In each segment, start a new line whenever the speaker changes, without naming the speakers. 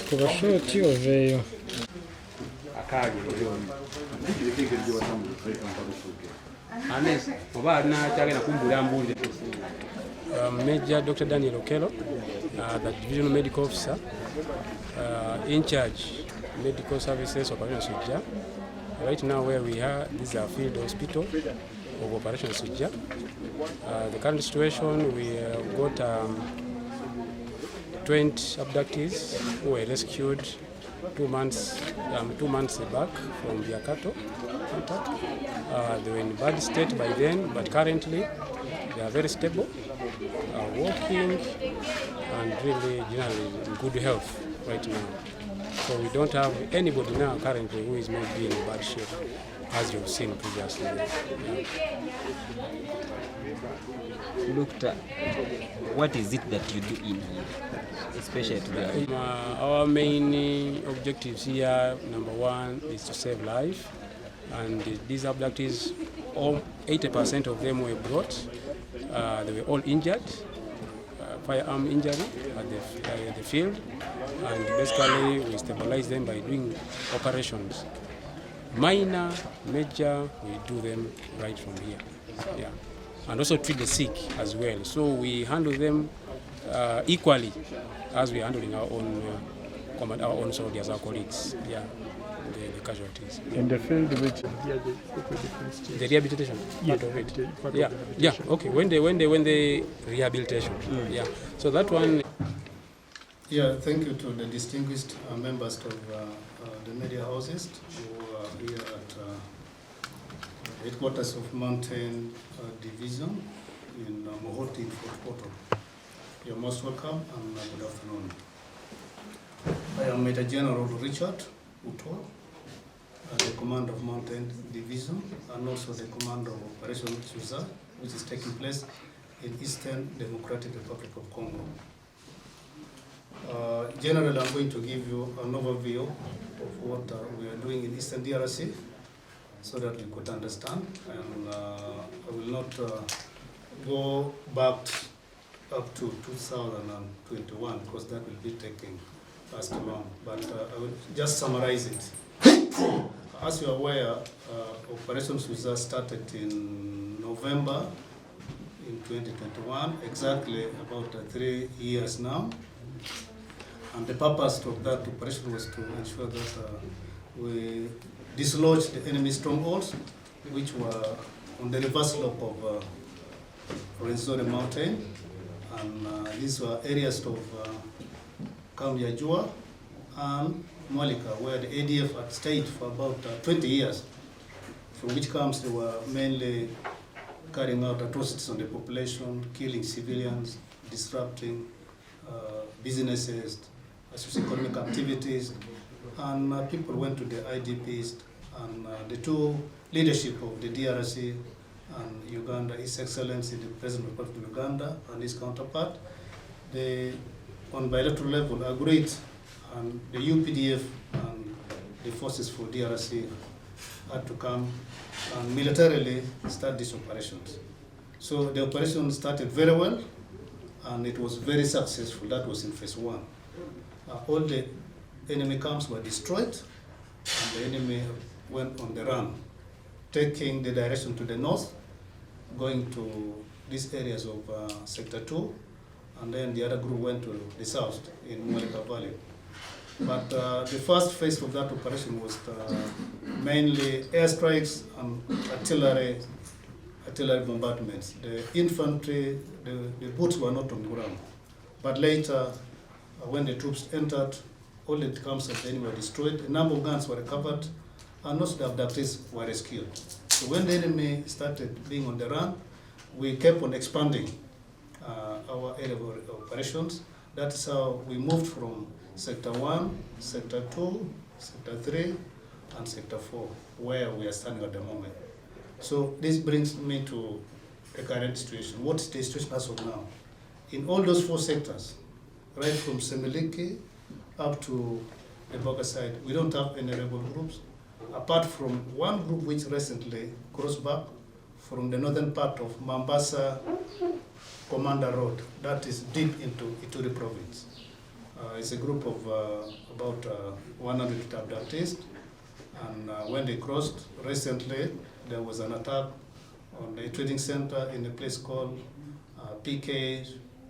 Kuba shoti oveeyo. Major Dr. Daniel Okello, the Divisional Medical Officer, in charge Medical Services Operation Shujaa. Right now where we are, this is our field hospital of Operation Shujaa. The current situation, we have got 20 abductees who were rescued 2 months back from Biakato. They were in bad state by then, but currently they are very stable, walking, and really generally in good health right now. So we don't have anybody now currently who is maybe in bad shape, as you've seen previously.
Doctor, what is it that you do in here, especially today?
Our main objectives here, number one, is to save life. And these abductees, 80% of them were brought. They were all injured, firearm injury at the field. And basically, we stabilize them by doing operations. Minor, major, we do them right from here. Yeah. And also treat the sick as well. So we handle them equally as we are handling our own soldiers, our colleagues. Yeah. The casualties.
In the field which
the rehabilitation part of it. Yeah. Okay. When the rehabilitation. Yeah. So that one.
Yeah. Thank you to the distinguished members of the media houses who are here at headquarters of Mountain Division in Mohoti, Fort Portal. You're most welcome and good afternoon. I am Major General Richard Uto, the command of Mountain Division, and also the command of Operation Shujaa, which is taking place in Eastern Democratic Republic of Congo. Generally, I'm going to give you an overview of what we are doing in Eastern DRC so that we could understand. And I will not go back up to 2021 because that will be taking us too long, but I will just summarize it. As you are aware, Operation Shujaa started in November in 2021, exactly about 3 years now. And the purpose of that operation was to ensure that we dislodged the enemy strongholds, which were on the reverse slope of Rwenzori Mountain. And these were areas of Kamyajua and Mwalika, where the ADF had stayed for about 20 years, from which camps they were mainly carrying out atrocities on the population, killing civilians, disrupting businesses, socio-economic activities, and people went to the IDPs, and the two leadership of the DRC and Uganda, His Excellency the President of Uganda and his counterpart, they on bilateral level agreed, and the UPDF and the forces for DRC had to come and militarily start these operations. So the operation started very well, and it was very successful. That was in phase 1. All the enemy camps were destroyed, and the enemy went on the run, taking the direction to the north, going to these areas of Sector 2, and then the other group went to the south in Mwalika Valley. But the first phase of that operation was mainly airstrikes and artillery bombardments. The infantry, the boots were not on the ground. But later, when the troops entered, all the camps of the enemy were destroyed, a number of guns were recovered, and also the abductees were rescued. So when the enemy started being on the run, we kept on expanding our area of operations. That's how we moved from Sector 1, Sector 2, Sector 3, and Sector 4, where we are standing at the moment. So this brings me to the current situation. What is the situation as of now? In all those 4 sectors, right from Semiliki up to the Boga side, we don't have any rebel groups, apart from one group which recently crossed back from the northern part of Mombasa Commander Road, that is deep into Ituri province. It's a group of about 100 abductees, and when they crossed recently, there was an attack on a trading center in a place called PK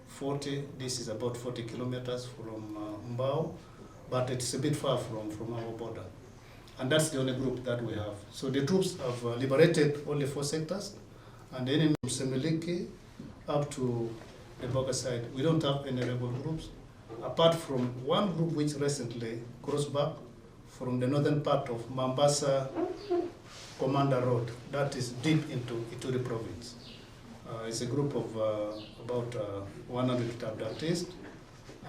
40. This is about 40 kilometers from Mbao, but it's a bit far from our border. And that's the only group that we have. So the troops have liberated only 4 sectors, and the enemy from Semiliki up to the Boga side. We don't have any rebel groups, apart from one group which recently crossed back from the northern part of Mombasa Commander Road, that is deep into Ituri province. It's a group of about 100 abductees,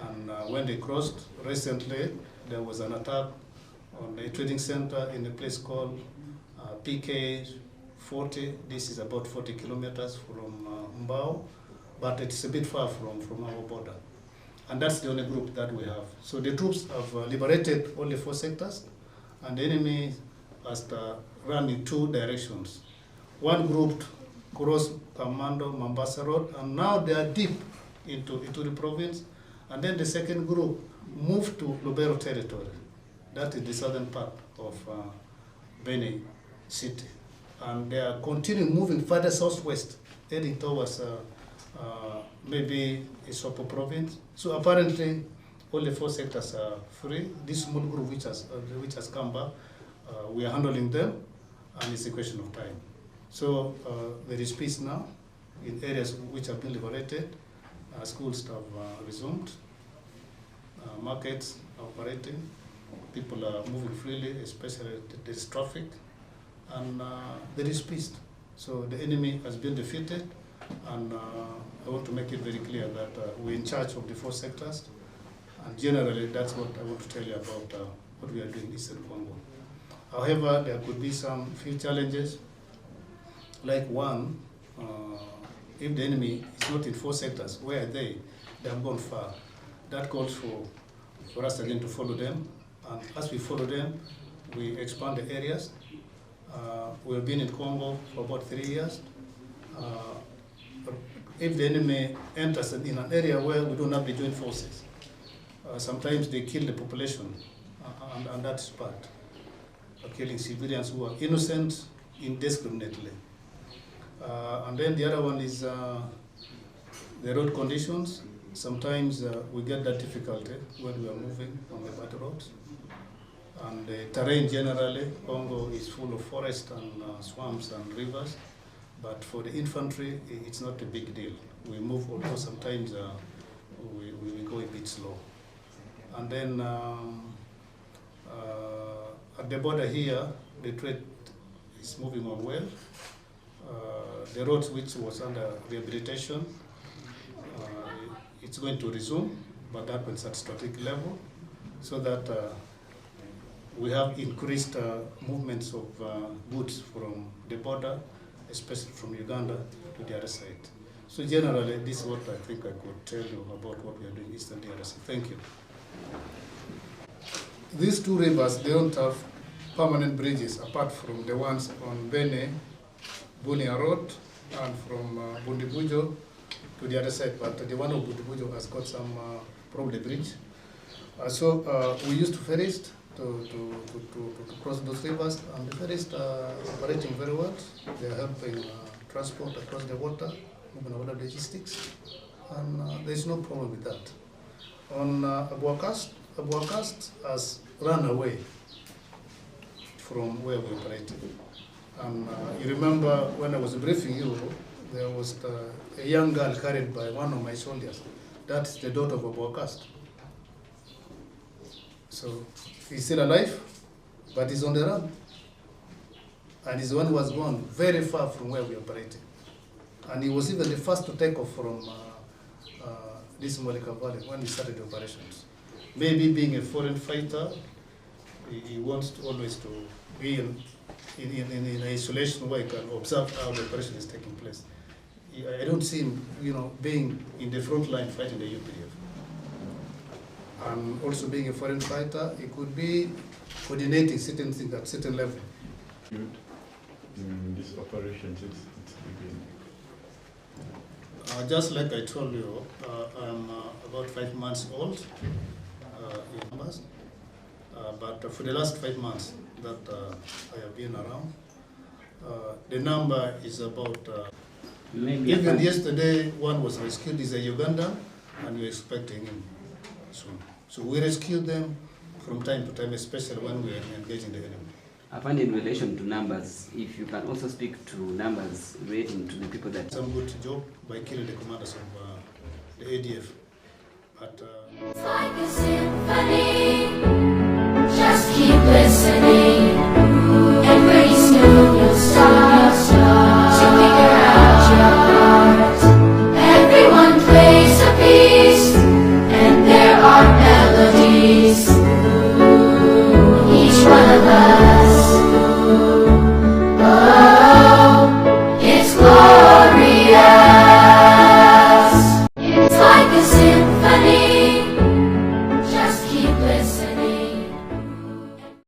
and when they crossed recently, there was an attack on a trading center in a place called PK 40. This is about 40 kilometers from Mbao, but it's a bit far from our border. And that's the only group that we have. So the troops have liberated only 4 sectors, and the enemy has run in 2 directions. One group crossed Commando Mombasa Road, and now they are deep into Ituri province. And then the second group moved to Lubero territory. That is the southern part of Beni city. And they are continuing moving further southwest, heading towards maybe Isopo province. So apparently, only 4 sectors are free. This small group which has come back, we are handling them, and it's a question of time. So there is peace now in areas which have been liberated. Schools have resumed. Markets are operating. People are moving freely, especially there is traffic, and there is peace. So the enemy has been defeated, and I want to make it very clear that we're in charge of the 4 sectors, and generally that's what I want to tell you about what we are doing in Eastern Congo. However, there could be some few challenges, like one, if the enemy is not in 4 sectors, where are they? They have gone far. That calls for us again to follow them, and as we follow them, we expand the areas. We've been in Congo for about 3 years. If the enemy enters in an area where we don't have the joint forces, sometimes they kill the population, and that's bad. Killing civilians who are innocent indiscriminately. And then the other one is the road conditions. Sometimes we get that difficulty when we are moving on the bad roads. And the terrain generally, Congo is full of forest and swamps and rivers. But for the infantry, it's not a big deal. We move, although sometimes we go a bit slow. And then at the border here, the trade is moving on well. The roads which was under rehabilitation, it's going to resume, but that happens at strategic level, so that we have increased movements of goods from the border, especially from Uganda to the other side. So generally, this is what I think I could tell you about what we are doing Eastern DRC. Thank you. These 2 rivers, they don't have permanent bridges apart from the ones on Bene, Bunia Road, and from Bundibujo to the other side. But the one of Bundibujo has got some probably bridge. So we used ferries to cross those rivers, and the ferries are operating very well. They are helping transport across the water, moving a lot of logistics, and there is no problem with that. On Abuakast has run away from where we operated. And you remember when I was briefing you, there was a young girl carried by one of my soldiers. That's the daughter of Abuakast. So he's still alive, but he's on the run. And he's the one who was gone very far from where we operated. And he was even the first to take off from this Molika Valley when we started the operations. Maybe being a foreign fighter, he wants to always to be in isolation where he can observe how the operation is taking place. I don't see him, being in the front line fighting the UPDF. And also being a foreign fighter, he could be coordinating certain things at certain level.
In this operation since its beginning?
Just like I told you, I'm about 5 months old in numbers, but for the last 5 months that I have been around, the number is about, even yesterday one was rescued, is a Ugandan, and we're expecting him soon. So we rescue them from time to time, especially when we are engaging the enemy.
I find in relation to numbers, if you can also speak to numbers relating to the people that...
Some good job by killing the commanders of the ADF. But,
it's like a symphony, just keep listening.